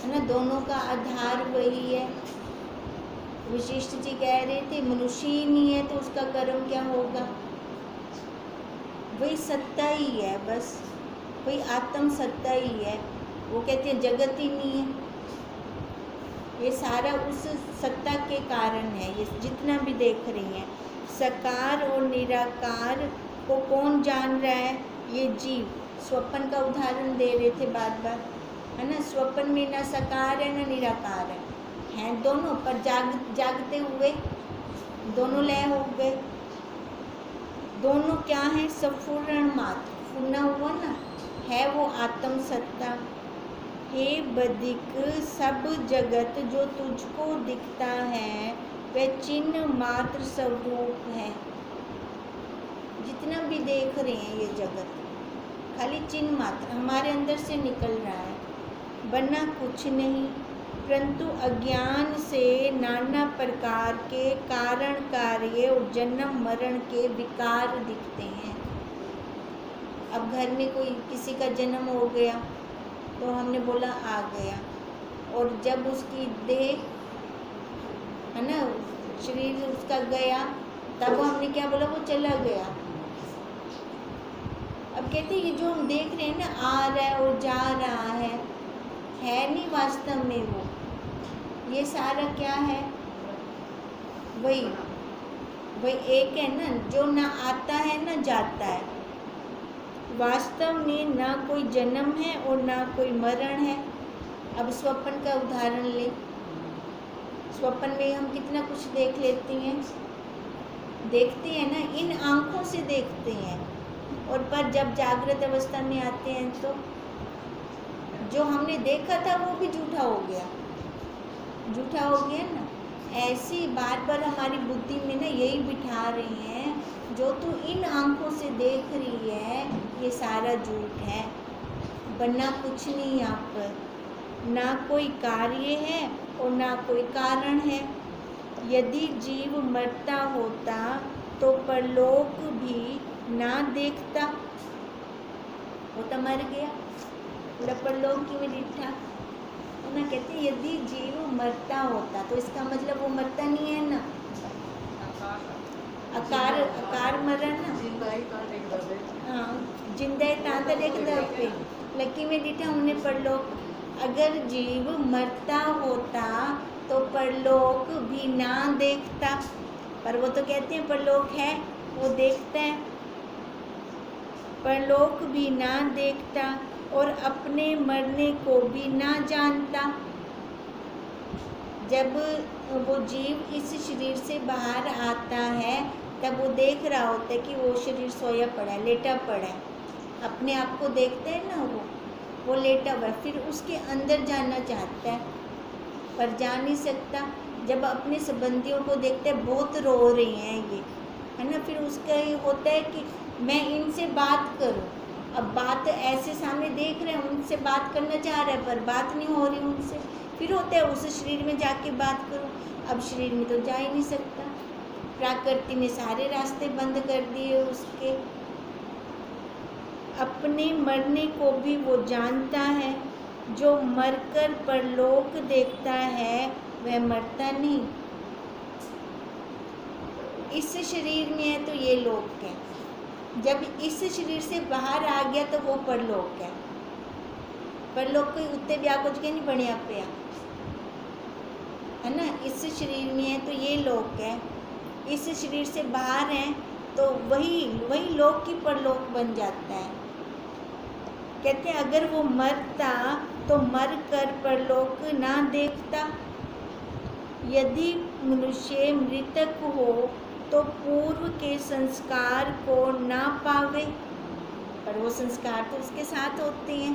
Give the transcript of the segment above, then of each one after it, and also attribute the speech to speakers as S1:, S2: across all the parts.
S1: है ना, दोनों का आधार वही है। वशिष्ठ जी कह रहे थे मनुष्य ही नहीं है तो उसका कर्म क्या होगा, वही सत्ता ही है, बस वही आत्म सत्ता ही है। वो कहते हैं जगत ही नहीं है, ये सारा उस सत्ता के कारण है। ये जितना भी देख रही हैं, साकार और निराकार को कौन जान रहा है, ये जीव। स्वप्न का उदाहरण दे रहे थे बार बार, है ना। स्वप्न में ना साकार है ना निराकार है, हैं दोनों, पर जागते हुए दोनों लय हो गए। दोनों क्या है, सफूर्ण मात्र, फूना हुआ ना है वो आत्म सत्ता। हे बदिक, सब जगत जो तुझको दिखता है वह चिन्ह मात्र स्वरूप है। जितना भी देख रहे हैं ये जगत खाली चिन्ह मात्र हमारे अंदर से निकल रहा है, वरना कुछ नहीं। परंतु अज्ञान से नाना प्रकार के कारण कार्य और जन्म मरण के विकार दिखते हैं। अब घर में कोई किसी का जन्म हो गया तो हमने बोला आ गया, और जब उसकी देह, है ना, शरीर उसका गया, तब हमने क्या बोला, वो चला गया। अब कहते हैं ये जो हम देख रहे हैं ना, आ रहा है और जा रहा है नहीं वास्तव में वो, ये सारा क्या है, वही एक है ना, जो ना आता है ना जाता है। वास्तव में ना कोई जन्म है और ना कोई मरण है। अब स्वप्न का उदाहरण ले, स्वप्न में हम कितना कुछ देख लेते हैं, देखते हैं ना, इन आँखों से देखते हैं, और पर जब जागृत अवस्था में आते हैं तो जो हमने देखा था वो भी झूठा हो गया ना। ऐसी बार बार हमारी बुद्धि में ना यही बिठा रही हैं, जो तू इन आँखों से देख रही है ये सारा झूठ है, वरना कुछ नहीं। यहाँ पर ना कोई कार्य है और ना कोई कारण है। यदि जीव मरता होता तो परलोक भी ना देखता, वो तो मर गया, पूरा परलोक की में डिठा ना। कहते यदि जीव मरता होता तो इसका मतलब वो मरता नहीं है ना, अकार मरण ना, हाँ, जिंदा तांता देख दे लकी में डिठा हमने परलोक। अगर जीव मरता होता तो परलोक भी ना देखता, पर वो तो कहते हैं परलोक है, वो देखते हैं। परलोक भी ना देखता और अपने मरने को भी ना जानता। जब वो जीव इस शरीर से बाहर आता है तब वो देख रहा होता है कि वो शरीर सोया पड़ा है, लेटा पड़ा है, अपने आप को देखते हैं ना, वो लेटा हुआ है। फिर उसके अंदर जाना चाहता है पर जा नहीं सकता। जब अपने संबंधियों को देखते हैं बहुत रो रहे हैं ये, है ना, फिर उसका ये होता है कि मैं इनसे बात करूं। अब बात ऐसे सामने देख रहे हैं, उनसे बात करना चाह रहा है पर बात नहीं हो रही उनसे। फिर होता है उस शरीर में जाके बात करूं, अब शरीर में तो जा ही नहीं सकता, प्रकृति ने सारे रास्ते बंद कर दिए उसके। अपने मरने को भी वो जानता है, जो मरकर परलोक देखता है वह मरता नहीं। इस शरीर में है तो ये लोक है, जब इस शरीर से बाहर आ गया तो वो परलोक है। परलोक कोई उत्ते ब्याह कुछ के नहीं बढ़िया पे, है ना। इस शरीर में है तो ये लोक है, इस शरीर से बाहर है तो वही लोक की परलोक बन जाता है। कहते हैं अगर वो मरता तो मर कर परलोक ना देखता। यदि मनुष्य मृतक हो तो पूर्व के संस्कार को ना पावे, पर वो संस्कार तो उसके साथ होते हैं,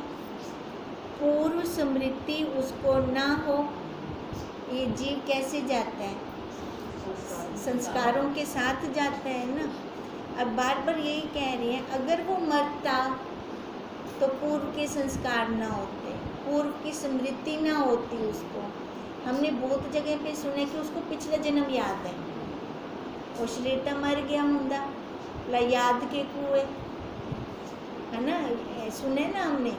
S1: पूर्व स्मृति उसको ना हो। ये जीव कैसे जाता है, संस्कारों के साथ जाता है ना। अब बार बार यही कह रही हैं, अगर वो मरता तो पूर्व के संस्कार ना होते, पूर्व की स्मृति ना होती उसको। हमने बहुत जगह पे सुना कि उसको पिछला जन्म याद है, और शरीर तो मर गया मुंदा ला याद के कुएं, है ना, सुने ना हमने।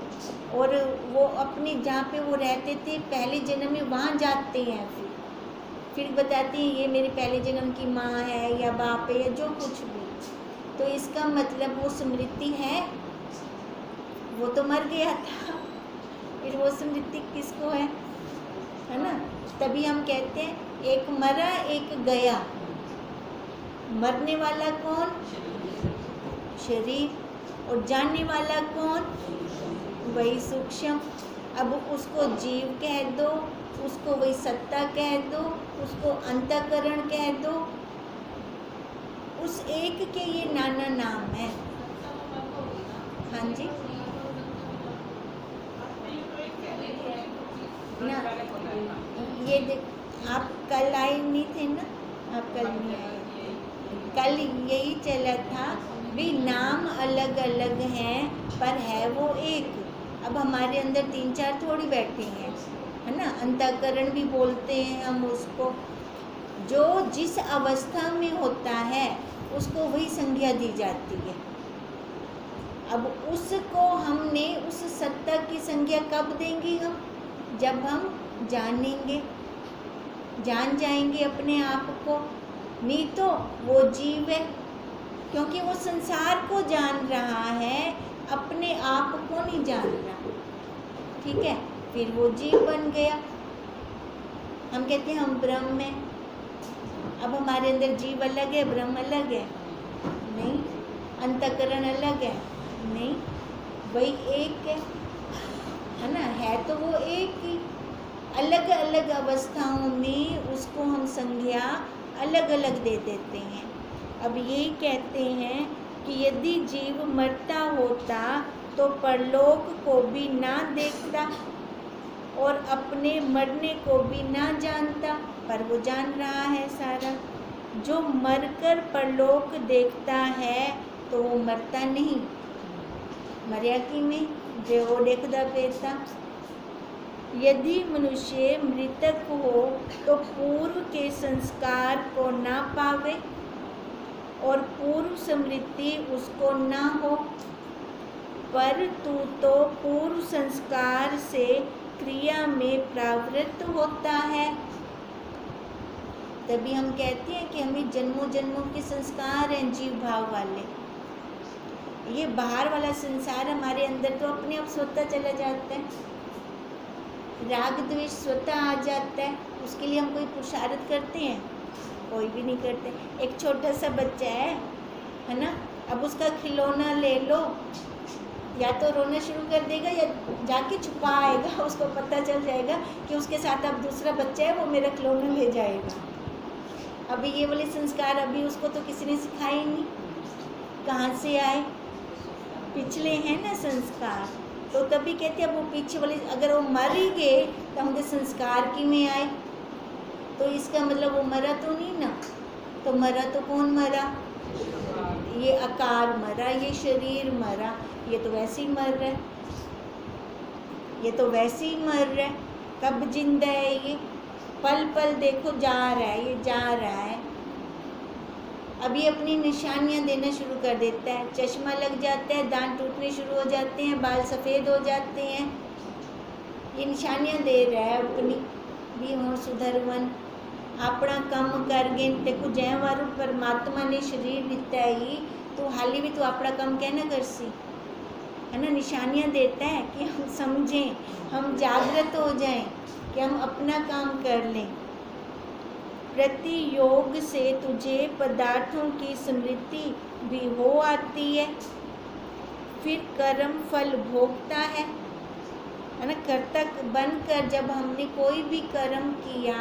S1: और वो अपने जहाँ पे वो रहते थे पहले जन्म में वहाँ जाते हैं, फिर बताती हैं ये मेरे पहले जन्म की माँ है या बाप है या जो कुछ भी। तो इसका मतलब वो स्मृति है, वो तो मर गया था, फिर वो स्मृति किसको है ना। तभी हम कहते हैं एक मरा एक गया। मरने वाला कौन? शरीर। और जानने वाला कौन? वही सूक्ष्म। अब उसको जीव कह दो, उसको वही सत्ता कह दो, उसको अंतःकरण कह दो, उस एक के ये नाना नाम है। हाँ जी ना, ये देख आप कल आए नहीं थे ना, आप कल नहीं आए। कल यही चला था भी नाम अलग अलग हैं पर है वो एक। अब हमारे अंदर 3-4 थोड़ी बैठे हैं, है ना। अंतःकरण भी बोलते हैं हम उसको, जो जिस अवस्था में होता है उसको वही संज्ञा दी जाती है। अब उसको हमने उस सत्ता की संज्ञा कब देंगे हम? जब हम जानेंगे, जान जाएंगे अपने आप को। नहीं तो वो जीव है, क्योंकि वो संसार को जान रहा है, अपने आप को नहीं जान रहा। ठीक है, फिर वो जीव बन गया। हम कहते हैं हम ब्रह्म हैं। अब हमारे अंदर जीव अलग है, ब्रह्म अलग है? नहीं। अंतःकरण अलग है? नहीं, वही एक है ना। है तो वो एक ही, अलग अलग अवस्थाओं में उसको हम संज्ञा अलग अलग दे देते हैं। अब यही कहते हैं कि यदि जीव मरता होता तो परलोक को भी ना देखता और अपने मरने को भी ना जानता, पर वो जान रहा है सारा। जो मरकर परलोक देखता है तो वो मरता नहीं, मर्या की में जो वो देखता पेता। यदि मनुष्य मृतक हो तो पूर्व के संस्कार को ना पावे और पूर्व स्मृति उसको ना हो, पर तू तो पूर्व संस्कार से क्रिया में प्रवृत्त होता है। तभी हम कहते हैं कि हमें जन्मों जन्मों के संस्कार हैं जीव भाव वाले। ये बाहर वाला संसार हमारे अंदर तो अपने आप स्वतः चला जाता है, राग द्वेष स्वतः आ जाता है। उसके लिए हम कोई पुरुषार्थ करते हैं? कोई भी नहीं करते। एक छोटा सा बच्चा है ना, अब उसका खिलौना ले लो, या तो रोना शुरू कर देगा या जाके छुपाएगा। उसको पता चल जाएगा कि उसके साथ अब दूसरा बच्चा है, वो मेरा खिलौना ले जाएगा। अभी ये वाले संस्कार अभी उसको तो किसी ने सिखाए ही नहीं, कहाँ से आए? पिछले हैं ना संस्कार। तो तभी कहते हैं अब वो पीछे वाले, अगर वो मर ही गए तो हम संस्कार की में आए, तो इसका मतलब वो मरा तो नहीं ना। तो मरा तो कौन मरा? ये आकार मरा, ये शरीर मरा, ये तो वैसे ही मर रहा है, ये तो वैसे ही मर रहा है। कब जिंदा है ये? पल पल देखो जा रहा है, ये जा रहा है। अभी अपनी निशानियां देना शुरू कर देता है, चश्मा लग जाता है, दांत टूटने शुरू हो जाते हैं, बाल सफ़ेद हो जाते हैं। ये निशानियां दे रहा है अपनी भी हो सुधरवन अपना कम करगे देखो जय वारू परमात्मा ने शरीर दिता ही तो हाली भी तो अपना कम कहना कर सी, है ना। निशानियां देता है कि हम समझें, हम जागृत हो जाएं, कि हम अपना काम कर लें। प्रति योग से तुझे पदार्थों की स्मृति भी हो आती है, फिर कर्म फल भोगता है ना। कर्ता बनकर जब हमने कोई भी कर्म किया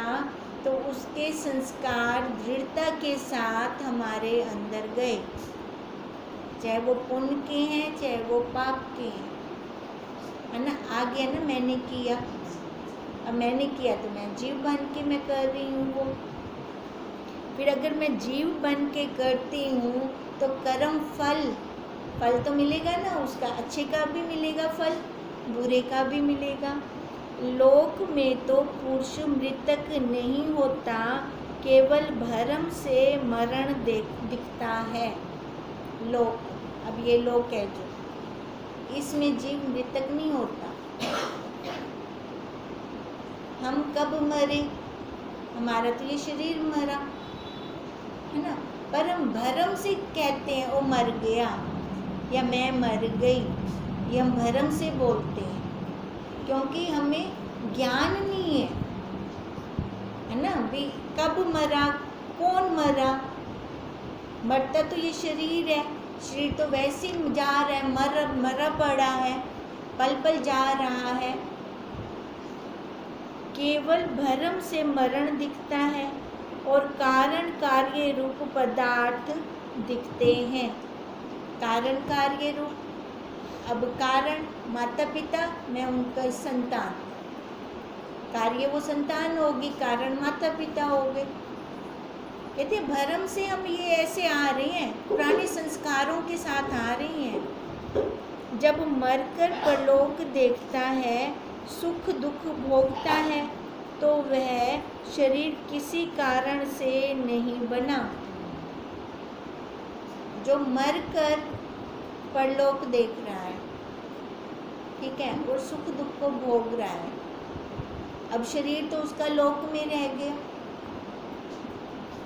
S1: तो उसके संस्कार दृढ़ता के साथ हमारे अंदर गए, चाहे वो पुण्य के हैं चाहे वो पाप के हैं, है ना। आ गया ना, मैंने किया, अब मैंने किया तो मैं जीव बन के मैं कर रही हूँ वो। फिर अगर मैं जीव बन के करती हूँ तो कर्म फल तो मिलेगा ना, उसका अच्छे का भी मिलेगा फल, बुरे का भी मिलेगा। लोक में तो पुरुष मृतक नहीं होता, केवल भरम से मरण दिखता है। लोक, अब ये लोक है जो इसमें जीव मृतक नहीं होता। हम कब मरे, हमारा तो ये शरीर मरा है ना, पर हम भरम से कहते हैं वो मर गया या मैं मर गई, ये हम भरम से बोलते हैं क्योंकि हमें ज्ञान नहीं है ना। भी कब मरा, कौन मरा, मरता तो ये शरीर है, शरीर तो वैसे ही जा रहा है, मरा पड़ा है, पल पल जा रहा है। केवल भ्रम से मरण दिखता है और कारण कार्य रूप पदार्थ दिखते हैं। कारण कार्य रूप, अब कारण माता पिता, मैं उनका संतान, कार्य वो संतान होगी, कारण माता पिता हो गए। कहते भ्रम से हम ये ऐसे आ रहे हैं, पुराने संस्कारों के साथ आ रहे हैं। जब मरकर परलोक देखता है, सुख दुख भोगता है, तो वह शरीर किसी कारण से नहीं बना। जो मरकर परलोक देख रहा है, ठीक है, और सुख दुख को भोग रहा है, अब शरीर तो उसका लोक में रह गया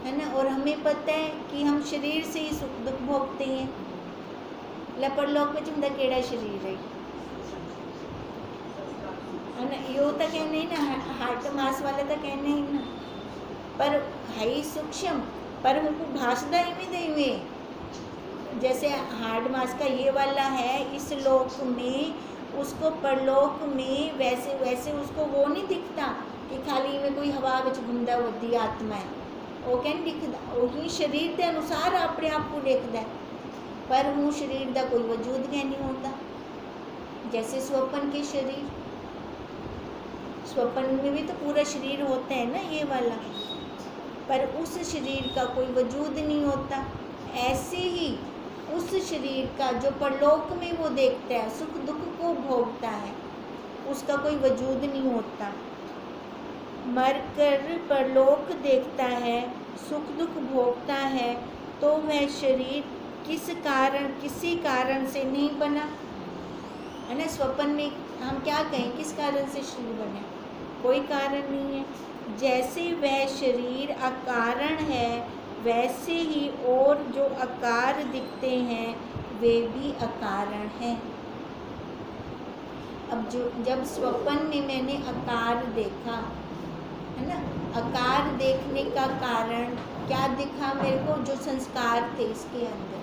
S1: है ना। और हमें पता है कि हम शरीर से ही सुख दुख भोगते हैं। परलोक में चिंता केड़ा शरीर है ना, यो तो कहने ही ना, हार्ट मास वाले तो कहने ही ना, पर है ही सूक्ष्म, पर हमको भाषदा ही में दे हुए। जैसे हार्ड मास का ये वाला है इस लोक में, उसको परलोक में वैसे वैसे उसको वो नहीं दिखता कि खाली में कोई हवा विच घूमदा होती आत्मा है, वो कहन दिखदा, वही शरीर के अनुसार अपने आप को देखता है, पर वो शरीर का कोई वजूद कह नहीं होता। जैसे स्वप्न के शरीर, स्वप्न में भी तो पूरा शरीर होता है ना ये वाला, पर उस शरीर का कोई वजूद नहीं होता। ऐसे ही उस शरीर का जो परलोक में वो देखता है, सुख दुख को भोगता है, उसका कोई वजूद नहीं होता। मरकर परलोक देखता है, सुख दुख भोगता है, तो वह शरीर किस कारण, किसी कारण से नहीं बना है ना। स्वप्न में हम क्या कहें, किस कारण से शरीर बने, कोई कारण नहीं है। जैसे वह शरीर अकारण है, वैसे ही और जो आकार दिखते हैं वे भी अकारण हैं। अब जब स्वप्न में मैंने आकार देखा है ना, आकार देखने का कारण क्या दिखा मेरे को, जो संस्कार थे इसके अंदर,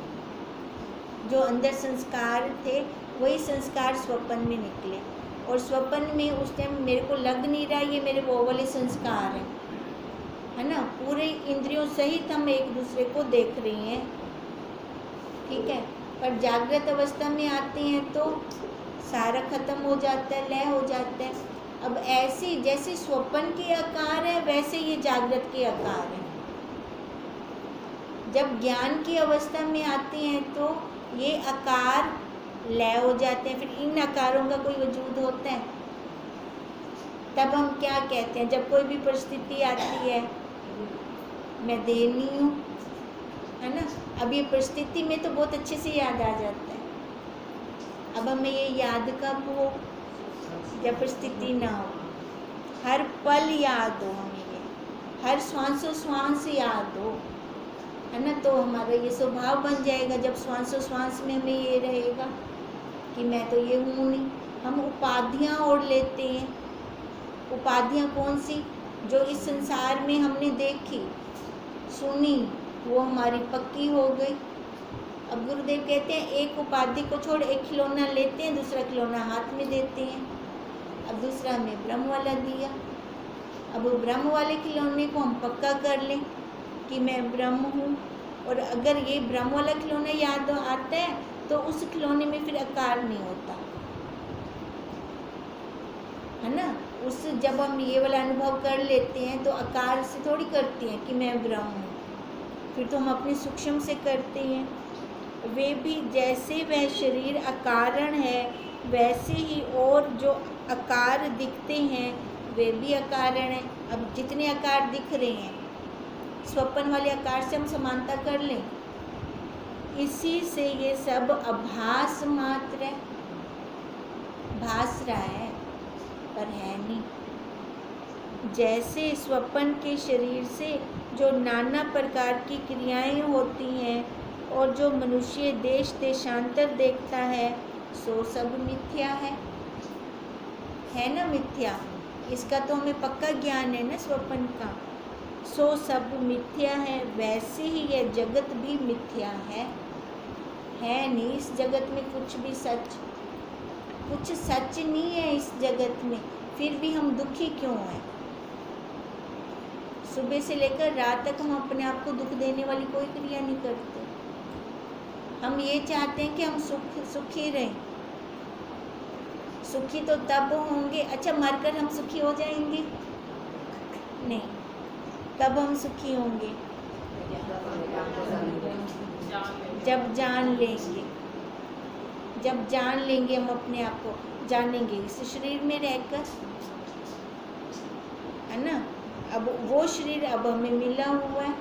S1: जो अंदर संस्कार थे वही संस्कार स्वप्न में निकले। और स्वप्न में उस टाइम मेरे को लग नहीं रहा ये मेरे वो वाले संस्कार हैं है ना। पूरे इंद्रियों सहित हम एक दूसरे को देख रहे हैं, ठीक है, पर जागृत अवस्था में आते हैं तो सारा खत्म हो जाता है, लय हो जाता है। अब ऐसे जैसे स्वप्न के आकार है वैसे ये जागृत के आकार है। जब ज्ञान की अवस्था में आते हैं तो ये आकार लय हो जाते हैं, फिर इन आकारों का कोई वजूद होता है। तब हम क्या कहते हैं, जब कोई भी परिस्थिति आती है, मैं देनी हूँ है ना, अब ये परिस्थिति में तो बहुत अच्छे से याद आ जाता है। अब हमें ये याद कब हो, जब परिस्थिति ना हो, हर पल याद हो हमें, ये हर श्वासों श्वास याद हो है ना, तो हमारा ये स्वभाव बन जाएगा। जब श्वासों श्वास में हमें ये रहेगा कि मैं तो ये हूँ नहीं। हम उपाधियाँ ओढ़ लेते हैं, उपाधियाँ कौन सी, जो इस संसार में हमने देखी सुनी वो हमारी पक्की हो गई। अब गुरुदेव कहते हैं एक उपाधि को छोड़ एक खिलौना लेते हैं, दूसरा खिलौना हाथ में देते हैं। अब दूसरा हमें ब्रह्म वाला दिया, अब वो ब्रह्म वाले खिलौने को हम पक्का कर लें कि मैं ब्रह्म हूँ। और अगर ये ब्रह्म वाला खिलौना याद आता है तो उस खिलौने में फिर आकार नहीं होता है ना। उस जब हम ये वाला अनुभव कर लेते हैं तो आकार से थोड़ी करते हैं कि मैं ब्रह्म हूँ, फिर तो हम अपने सूक्ष्म से करते हैं। वे भी जैसे वह शरीर अकारण है वैसे ही और जो आकार दिखते हैं वे भी अकारण हैं। अब जितने आकार दिख रहे हैं स्वप्न वाले आकार से हम समानता कर लें, इसी से ये सब आभास मात्र है। भास रहा है पर है नहीं। जैसे स्वप्न के शरीर से जो नाना प्रकार की क्रियाएं होती हैं और जो मनुष्य देश देशांतर देखता है, सो सब मिथ्या है ना मिथ्या। इसका तो हमें पक्का ज्ञान है ना स्वप्न का। सो सब मिथ्या है, वैसे ही यह जगत भी मिथ्या है नहीं। इस जगत में कुछ सच नहीं है इस जगत में, फिर भी हम दुखी क्यों हैं? सुबह से लेकर रात तक हम अपने आप को दुख देने वाली कोई क्रिया नहीं करते। हम ये चाहते हैं कि हम सुखी रहें। सुखी तो तब होंगे, अच्छा मरकर हम सुखी हो जाएंगे? नहीं। कब हम सुखी होंगे? जब जान लेंगे हम अपने आप को, जानेंगे इस शरीर में रहकर, है ना। अब वो शरीर अब हमें मिला हुआ है,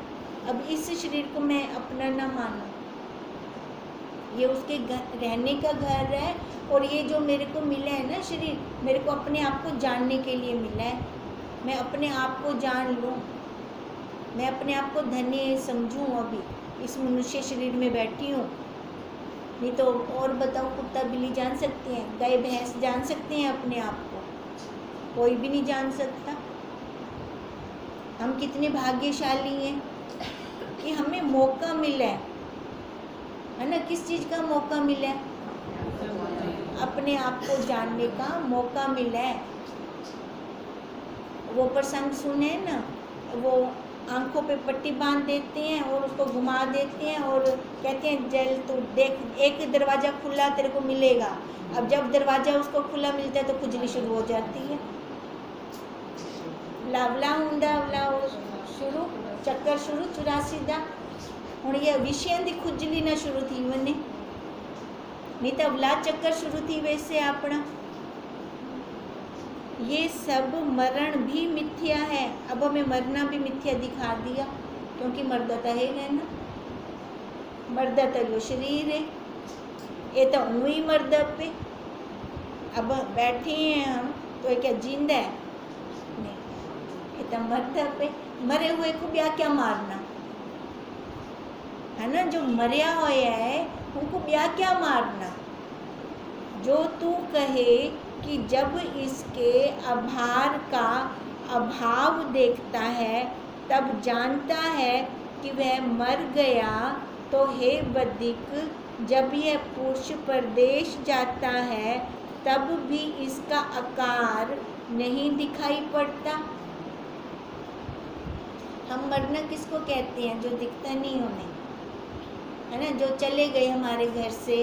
S1: अब इस शरीर को मैं अपना ना मानूं। ये उसके रहने का घर है, और ये जो मेरे को मिला है ना शरीर, मेरे को अपने आप को जानने के लिए मिला है। मैं अपने आप को जान लूं, मैं अपने आप को धन्य समझूं। अभी इस मनुष्य शरीर में बैठी हूँ, नहीं तो और बताओ, कुत्ता बिल्ली जान सकते हैं, गाय भैंस जान सकते हैं अपने आप को? कोई भी नहीं जान सकता। हम कितने भाग्यशाली हैं कि हमें मौका मिला है ना। किस चीज़ का मौका मिला है? अपने आप को जानने का मौका मिला है। वो प्रसंग सुने ना, वो आंखों पे पट्टी बांध देते हैं और उसको घुमा देते हैं और कहते हैं जल तू देख, एक दरवाज़ा खुला तेरे को मिलेगा। अब जब दरवाज़ा उसको खुला मिलता है तो खुजली शुरू हो जाती है। लावला हुंदा शुरू, चक्कर शुरू 84 दा। हुण ये विषयां दी खुजली ना शुरू थी वने, नहीं तो अवला चक्कर शुरू थी वैसे अपना। ये सब मरण भी मिथ्या है। अब हमें मरना भी मिथ्या दिखा दिया, क्योंकि मरदा तो है ना, मरदा तो वो शरीर है, ये तो ऊँ ही मरदा पे। अब बैठे हैं हम तो ये क्या जिंदा है? नहीं, ये तो मरदा पे। मरे हुए को ब्याह क्या मारना है ना। जो मरिया होया है उनको ब्याह क्या मारना। जो तू कहे कि जब इसके आभार का अभाव देखता है तब जानता है कि वह मर गया, तो हे बदिक, जब यह पुरुष परदेश जाता है तब भी इसका आकार नहीं दिखाई पड़ता। हम मरना किसको कहते हैं? जो दिखता नहीं होने, है ना। जो चले गए हमारे घर से,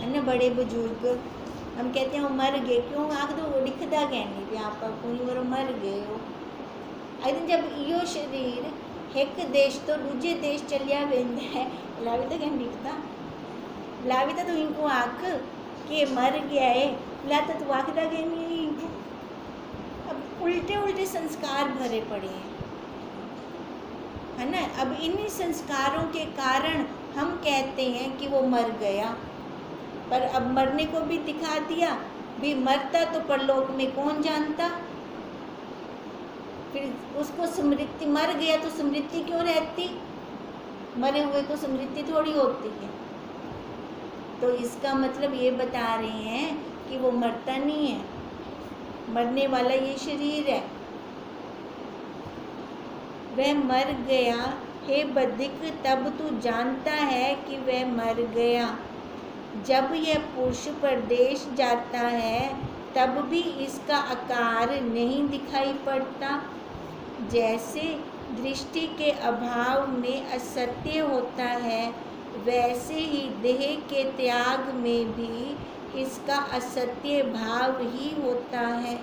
S1: है ना, बड़े बुजुर्ग, हम कहते हैं वो मर गए। क्यों? आख दो वो दिखता कहने भी आप कोई और मर गए हो। अरे जब यो शरीर एक देश तो दूजे देश चलिया वेंदा है, लावी तो कहने दिखता, लावी तो इनको आख कि मर गया है, ला तो तू आखदा कहनी इनको। अब उल्टे उल्टे संस्कार भरे पड़े हैं, है ना। अब इन्हीं संस्कारों के कारण हम कहते हैं कि वो मर गया, पर अब मरने को भी दिखा दिया भी। मरता तो परलोक में कौन जानता। फिर उसको स्मृति, मर गया तो स्मृति क्यों रहती? मरे हुए को स्मृति थोड़ी होती है। तो इसका मतलब ये बता रहे हैं कि वो मरता नहीं है, मरने वाला ये शरीर है। वह मर गया, हे बदिक, तब तू जानता है कि वह मर गया। जब यह पुरुष परदेश जाता है तब भी इसका आकार नहीं दिखाई पड़ता। जैसे दृष्टि के अभाव में असत्य होता है, वैसे ही देह के त्याग में भी इसका असत्य भाव ही होता है।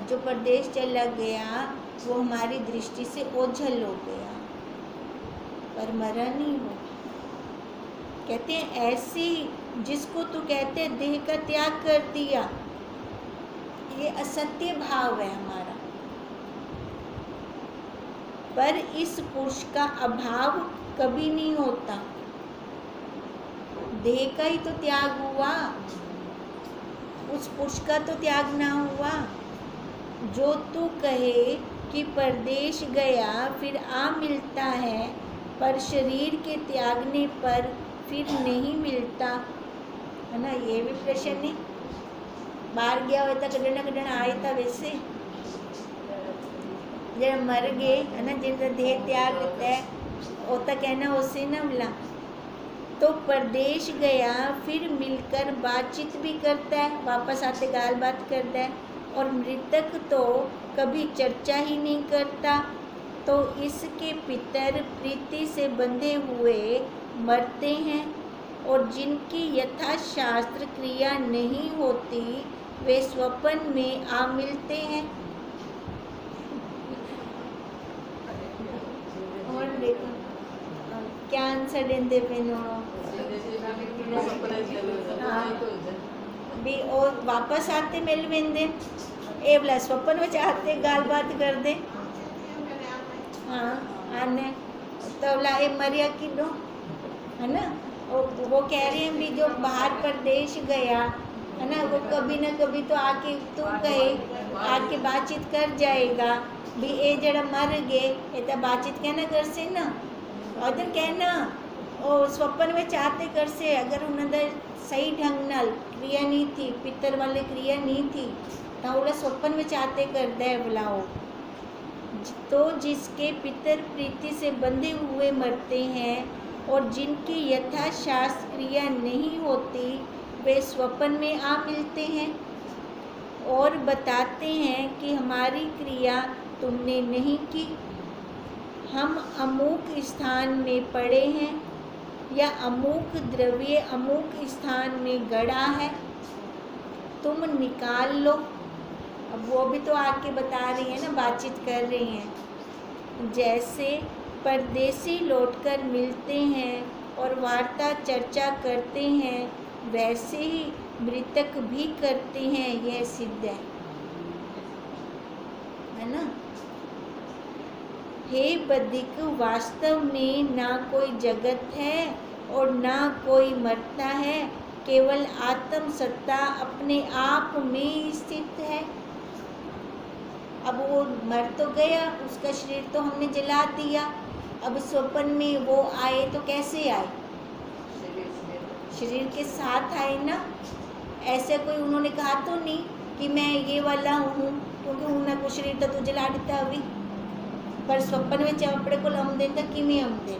S1: जो परदेश चला गया वो हमारी दृष्टि से ओझल हो गया, पर मरा नहीं हो। कहते हैं ऐसी जिसको तू कहते देह का त्याग कर दिया, ये असत्य भाव है हमारा। पर इस पुरुष का अभाव कभी नहीं होता। देह का ही तो त्याग हुआ, उस पुरुष का तो त्याग ना हुआ। जो तू कहे कि परदेश गया फिर आ मिलता है, पर शरीर के त्यागने पर फिर नहीं मिलता, है ना। ये भी प्रश्न है, बाहर गया होता कड़ना कड़ना आया था, वैसे जब मर गए, है ना, जिनका देह त्याग होता है होता कहना उससे ना मिला, तो परदेश गया फिर मिलकर बातचीत भी करता है, वापस आते गाल बात करता है। और मृतक तो कभी चर्चा ही नहीं करता, तो इसके पितर प्रीति से बंधे हुए मरते हैं, और जिनकी यथाशास्त्र क्रिया नहीं होती वे स्वप्न में आ मिलते हैं। और देखो क्या आंसर देते पे भी, और वापस आते मिल वेंदे ए बोला स्वप्न में चाहते गाल बात कर दे। हाँ आने तो बोला ए मरिया की दो, है ना। वो कह रहे हैं भी जो बाहर प्रदेश गया, है ना, वो कभी ना कभी तो आके तू कहे आके बातचीत कर जाएगा भी ए जरा मर गए ये तो बातचीत कहना कर से ना, और तो कहना और स्वप्न में चाहते कर से, अगर उन्होंने सही ढंग नाल क्रिया नहीं थी, पितर वाले क्रिया नहीं थी, तो बोला स्वप्न में चाहते कर दे बुलाओ। तो जिसके पितर प्रीति से बंधे हुए मरते हैं, और जिनकी यथाशास्त्र क्रिया नहीं होती वे स्वप्न में आ मिलते हैं, और बताते हैं कि हमारी क्रिया तुमने नहीं की, हम अमुक स्थान में पड़े हैं, या अमुक द्रव्य अमुक स्थान में गड़ा है, तुम निकाल लो। अब वो भी तो आके बता रही है ना, बातचीत कर रही हैं। जैसे परदेसी लौटकर मिलते हैं और वार्ता चर्चा करते हैं, वैसे ही मृतक भी करते हैं, यह सिद्ध है ना। हे बधिक, वास्तव में ना कोई जगत है और ना कोई मरता है, केवल आत्म सत्ता अपने आप में स्थित है। अब वो मर तो गया, उसका शरीर तो हमने जला दिया, अब स्वप्न में वो आए तो कैसे आए, शरीर के साथ आए ना। ऐसे कोई उन्होंने कहा तो नहीं कि मैं ये वाला हूँ, क्योंकि उन्होंने को शरीर तो जला देता अभी, पर स्वप्न में चपड़े को आमदे तो किमें आमदे,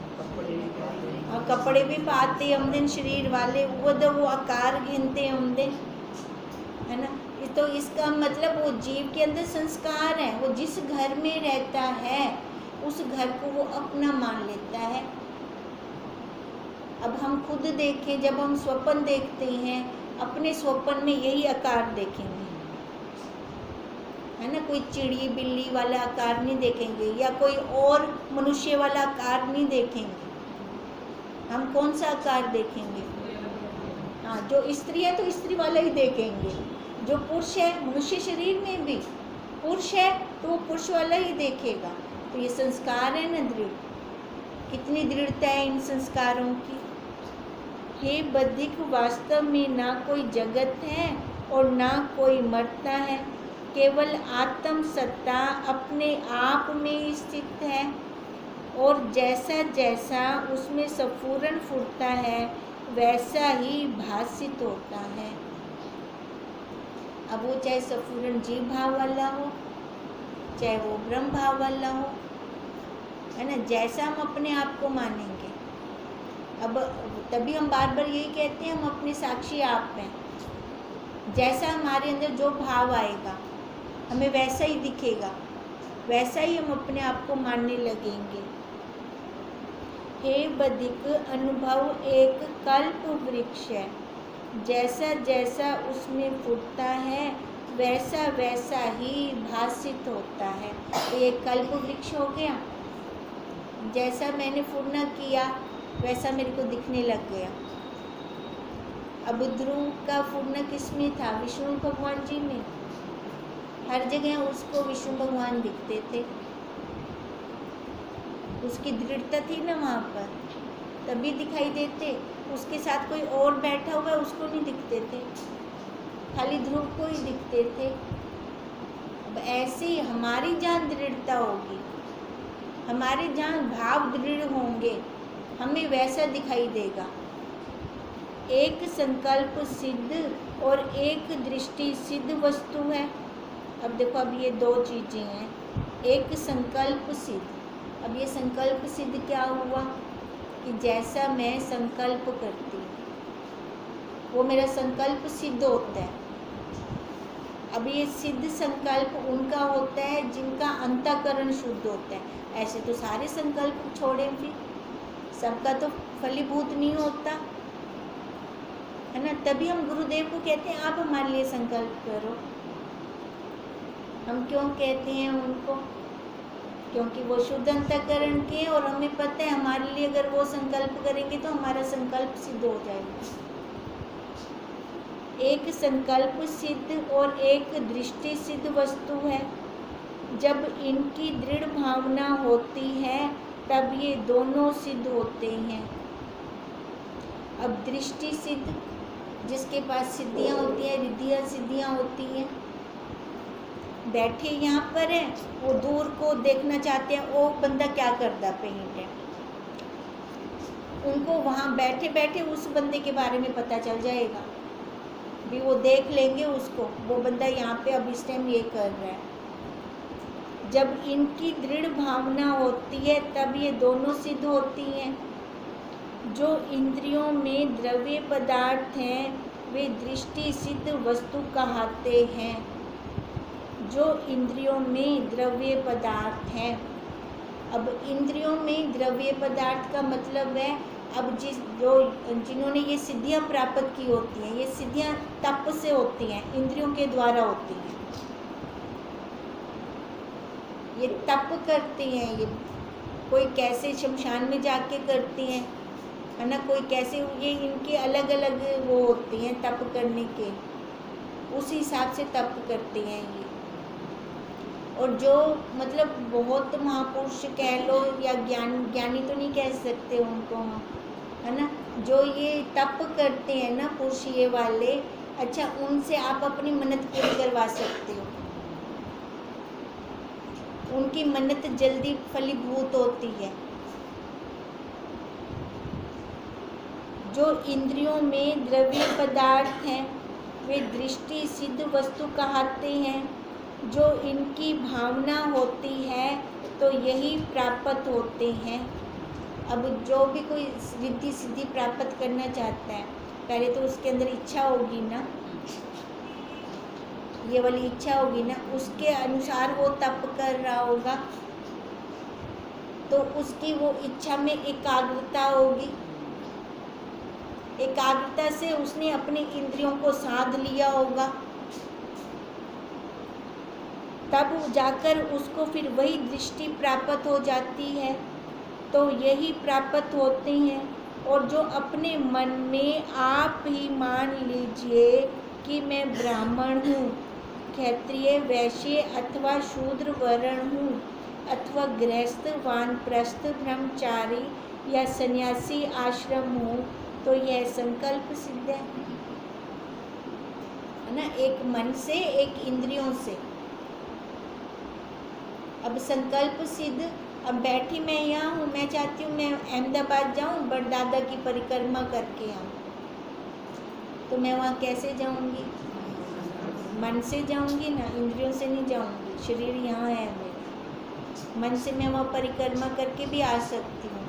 S1: और कपड़े भी पाते आमदन शरीर वाले, वो आकार गिनते आमदे, है ना। तो इसका मतलब वो जीव के अंदर संस्कार है, वो जिस घर में रहता है उस घर को वो अपना मान लेता है। अब हम खुद देखें, जब हम स्वप्न देखते हैं अपने स्वप्न में यही आकार देखेंगे, है ना, कोई चिड़ी बिल्ली वाला आकार नहीं देखेंगे, या कोई और मनुष्य वाला आकार नहीं देखेंगे। हम कौन सा आकार देखेंगे? हाँ, जो स्त्री है तो स्त्री वाला ही देखेंगे, जो पुरुष है मनुष्य शरीर में भी पुरुष है तो वो पुरुष वाला ही देखेगा। तो ये संस्कार है ना दृढ़, कितनी दृढ़ता है इन संस्कारों की। हे बधिक, वास्तव में ना कोई जगत है और ना कोई मरता है, केवल आत्म सत्ता अपने आप में स्थित है, और जैसा जैसा उसमें स्फुरण फुरता है वैसा ही भासित होता है। अब वो चाहे स्फुरण जीव भाव वाला हो, चाहे वो ब्रह्म भाव वाला हो, है ना, जैसा हम अपने आप को मानेंगे। अब तभी हम बार बार यही कहते हैं हम अपने साक्षी आप हैं, जैसा हमारे अंदर जो भाव आएगा हमें वैसा ही दिखेगा, वैसा ही हम अपने आप को मानने लगेंगे। हे बधिक, अनुभव एक कल्प वृक्ष है, जैसा जैसा उसमें फूटता है वैसा वैसा ही भासित होता है। तो ये कल्प वृक्ष हो गया, जैसा मैंने फूटना किया वैसा मेरे को दिखने लग गया। अब ध्रुव का फूटना किसमें था? विष्णु भगवान जी में, हर जगह उसको विष्णु भगवान दिखते थे, उसकी दृढ़ता थी ना वहाँ पर, तभी दिखाई देते। उसके साथ कोई और बैठा हुआ है उसको नहीं दिखते थे, खाली ध्रुव को ही दिखते थे। अब ऐसे ही हमारी जहाँ दृढ़ता होगी, हमारे जहाँ भाव दृढ़ होंगे, हमें वैसा दिखाई देगा। एक संकल्प सिद्ध और एक दृष्टि सिद्ध वस्तु है। अब देखो, अब ये दो चीज़ें हैं। एक संकल्प सिद्ध, अब ये संकल्प सिद्ध क्या हुआ कि जैसा मैं संकल्प करती हूँ वो मेरा संकल्प सिद्ध होता है। अब ये सिद्ध संकल्प उनका होता है जिनका अंतःकरण शुद्ध होता है। ऐसे तो सारे संकल्प छोड़े, फिर सबका तो फलीभूत नहीं होता है ना। तभी हम गुरुदेव को कहते हैं आप हमारे लिए संकल्प करो। हम क्यों कहते हैं उनको? क्योंकि वो शुद्ध अंतःकरण के, और हमें पता है हमारे लिए अगर वो संकल्प करेंगे तो हमारा संकल्प सिद्ध हो जाएगा। एक संकल्प सिद्ध और एक दृष्टि सिद्ध वस्तु है। जब इनकी दृढ़ भावना होती है तब ये दोनों सिद्ध होते हैं। अब दृष्टि सिद्ध, जिसके पास सिद्धियाँ होती हैं, रिद्धियाँ सिद्धियाँ होती हैं, बैठे यहाँ पर है, वो दूर को देखना चाहते हैं वो बंदा क्या करता पेंट है, उनको वहाँ बैठे बैठे उस बंदे के बारे में पता चल जाएगा भी, वो देख लेंगे उसको, वो बंदा यहाँ पे अब इस टाइम ये कर रहा है। जब इनकी दृढ़ भावना होती है तब ये दोनों सिद्ध होती हैं। जो इंद्रियों में द्रव्य पदार्थ हैं वे दृष्टि सिद्ध वस्तु कहलाते हैं। जो इंद्रियों में द्रव्य पदार्थ हैं, अब इंद्रियों में द्रव्य पदार्थ का मतलब है, अब जिन्होंने ये सिद्धियां प्राप्त की होती हैं, ये सिद्धियां तप से होती हैं, इंद्रियों के द्वारा होती हैं। ये तप करते हैं, ये कोई कैसे शमशान में जाके करती हैं, है ना, कोई कैसे, ये इनके अलग अलग वो होती हैं तप करने के, उस हिसाब से तप करती हैं ये। और जो मतलब बहुत महापुरुष कह लो या ज्ञानी तो नहीं कह सकते उनको हम, है ना, जो ये तप करते हैं ना पुरुष ये वाले, अच्छा उनसे आप अपनी मन्नत पूरी करवा सकते हो। उनकी मन्नत जल्दी फलीभूत होती है। जो इंद्रियों में द्रव्य पदार्थ हैं वे दृष्टि सिद्ध वस्तु कहलाते हैं। जो इनकी भावना होती है तो यही प्राप्त होते हैं। अब जो भी कोई रिद्धि सिद्धि प्राप्त करना चाहता है, पहले तो उसके अंदर इच्छा होगी ना, ये वाली इच्छा होगी ना, उसके अनुसार वो तप कर रहा होगा, तो उसकी वो इच्छा में एकाग्रता होगी। एकाग्रता से उसने अपनी इंद्रियों को साध लिया होगा, तब जाकर उसको फिर वही दृष्टि प्राप्त हो जाती है। तो यही प्राप्त होते हैं। और जो अपने मन में आप ही मान लीजिए कि मैं ब्राह्मण हूँ, क्षत्रिय, वैश्य अथवा शूद्र वर्ण हूँ, अथवा गृहस्थ, वानप्रस्थ, ब्रह्मचारी या सन्यासी आश्रम हूँ, तो यह संकल्प सिद्ध है ना, एक मन से एक इंद्रियों से। अब संकल्प सिद्ध, अब बैठी मैं यहाँ हूँ, मैं चाहती हूँ मैं अहमदाबाद जाऊँ, बड़दादा की परिक्रमा करके आऊँ, तो मैं वहाँ कैसे जाऊँगी? मन से जाऊँगी ना, इंद्रियों से नहीं जाऊँगी। शरीर यहाँ है मेरा, मन से मैं वहाँ परिक्रमा करके भी आ सकती हूँ,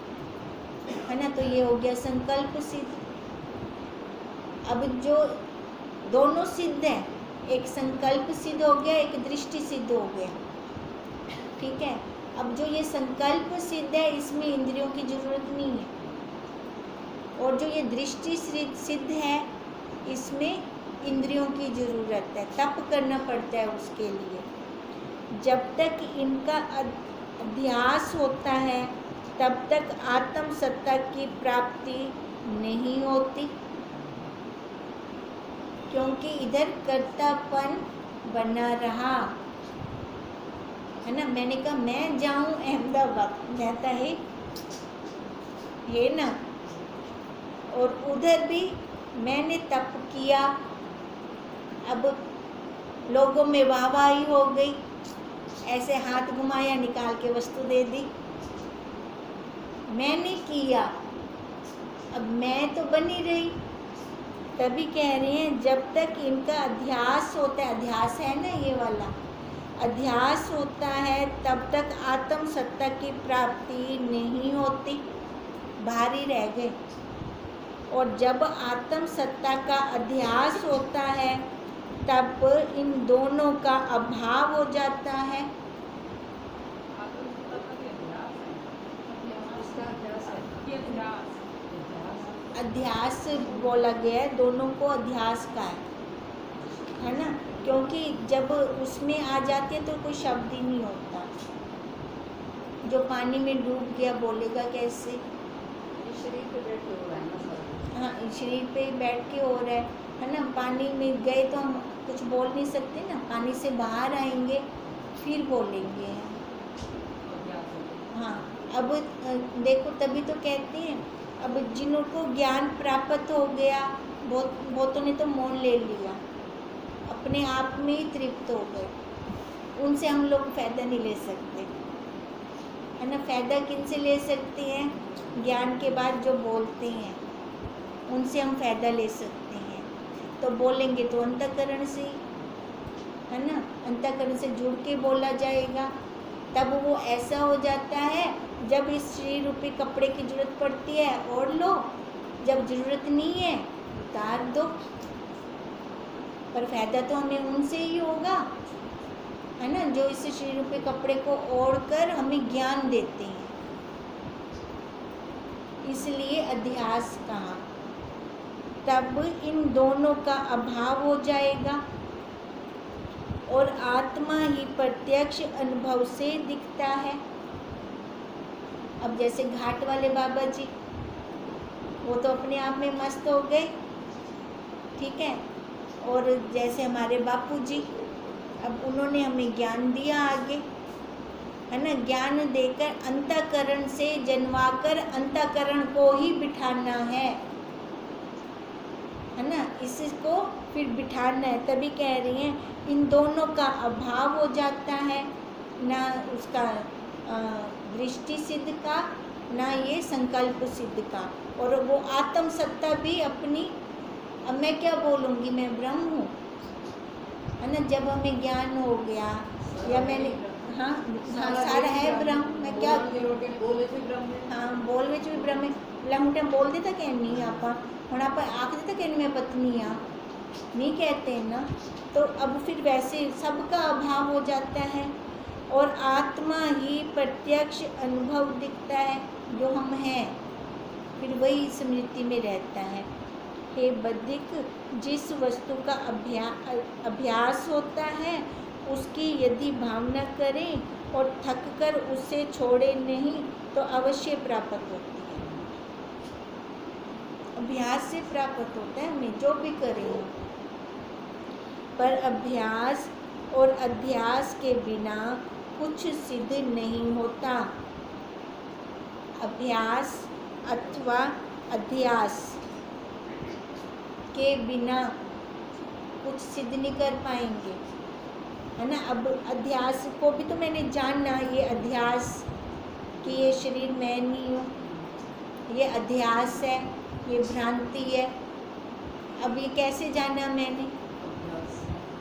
S1: है ना। तो ये हो गया संकल्प सिद्ध। अब जो दोनों सिद्ध हैं, एक संकल्प सिद्ध हो गया, एक दृष्टि सिद्ध हो गया, ठीक है। अब जो ये संकल्प सिद्ध है इसमें इंद्रियों की जरूरत नहीं है, और जो ये दृष्टि सिद्ध है इसमें इंद्रियों की ज़रूरत है, तप करना पड़ता है उसके लिए। जब तक इनका अध्यास होता है तब तक आत्म सत्ता की प्राप्ति नहीं होती, क्योंकि इधर कर्तापन बना रहा है ना। मैंने कहा मैं जाऊं अहमदाबाद, मैं तो है ना, और उधर भी मैंने तप किया, अब लोगों में वाहवाही हो गई, ऐसे हाथ घुमाया, निकाल के वस्तु दे दी। मैंने किया, अब मैं तो बनी रही। तभी कह रहे हैं जब तक इनका अध्यास होता है, अध्यास है ना ये वाला, अध्यास होता है तब तक आत्म सत्ता की प्राप्ति नहीं होती, बाहर ही रह गए। और जब आत्म सत्ता का अध्यास होता है तब इन दोनों का अभाव हो जाता है। अध्यास बोला गया है, दोनों को अध्यास का है ना, क्योंकि जब उसमें आ जाती है तो कोई शब्द ही नहीं होता। जो पानी में डूब गया बोलेगा कैसे?
S2: शरीर पे बैठ के हो रहा है ना।
S1: हाँ, शरीर पे बैठ के हो रहा है ना। पानी में गए तो हम कुछ बोल नहीं सकते ना, पानी से बाहर आएंगे फिर बोलेंगे। हाँ, अब देखो तभी तो कहते हैं, अब जिनको ज्ञान प्राप्त हो गया बहुतों ने तो मौन ले लिया, अपने आप में ही तृप्त हो गए, उनसे हम लोग फ़ायदा नहीं ले सकते, है ना। फ़ायदा किन से ले सकते हैं? ज्ञान के बाद जो बोलते हैं उनसे हम फ़ायदा ले सकते हैं। तो बोलेंगे तो अंतःकरण से, है ना, अंतःकरण से जुड़ के बोला जाएगा। तब वो ऐसा हो जाता है, जब इस शरीर रूपी कपड़े की ज़रूरत पड़ती है ओढ़ लो, जब ज़रूरत नहीं है उतार दो। पर फ़ायदा तो हमें उनसे ही होगा, है ना, जो इस शरीर रूपी कपड़े को ओढ़कर हमें ज्ञान देते हैं। इसलिए अध्यास कहा। तब इन दोनों का अभाव हो जाएगा और आत्मा ही प्रत्यक्ष अनुभव से दिखता है। अब जैसे घाट वाले बाबा जी, वो तो अपने आप में मस्त हो गए, ठीक है। और जैसे हमारे बापू जी, अब उन्होंने हमें ज्ञान दिया आगे, है ना। ज्ञान देकर अंतःकरण से जनवाकर अंतःकरण को ही बिठाना है ना, इसको फिर बिठाना है। तभी कह रही हैं इन दोनों का अभाव हो जाता है, ना उसका दृष्टि सिद्ध का, ना ये संकल्प सिद्ध का। और वो आत्म सत्ता भी अपनी, अब मैं क्या बोलूँगी, मैं ब्रह्म हूँ, है ना। जब हमें ज्ञान हो गया या मैंने, हाँ हाँ, सारा है ब्रह्म, मैं क्या
S2: बोले थे ब्रह्म,
S1: हाँ बोल में भी ब्रह्म है। लंगटे बोल देता कि नहीं आप ਹੁਣ आप आख देता कि मैं पत्नी हाँ, नहीं कहते हैं ना। तो अब फिर वैसे सबका अभाव हो जाता है और आत्मा ही प्रत्यक्ष अनुभव दिखता है, जो हम हैं, फिर वही स्मृति में रहता है। हे बद्धिक, जिस वस्तु का अभ्यास होता है उसकी यदि भावना करें और थक कर उसे छोड़े नहीं तो अवश्य प्राप्त होती है। अभ्यास से प्राप्त होता है हमें, जो भी करें। पर अभ्यास और अध्यास के बिना कुछ सिद्ध नहीं होता। अभ्यास अथवा अध्यास के बिना कुछ सिद्ध नहीं कर पाएंगे, है ना। अब अध्यास को भी तो मैंने जानना, ये अध्यास कि ये शरीर मैं नहीं हूँ, ये अध्यास है, ये भ्रांति है। अब ये कैसे जाना मैंने?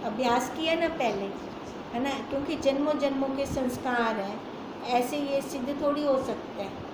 S1: अभ्यास किया ना पहले, है ना, क्योंकि जन्मों जन्मों के संस्कार हैं, ऐसे ये सिद्ध थोड़ी हो सकता है।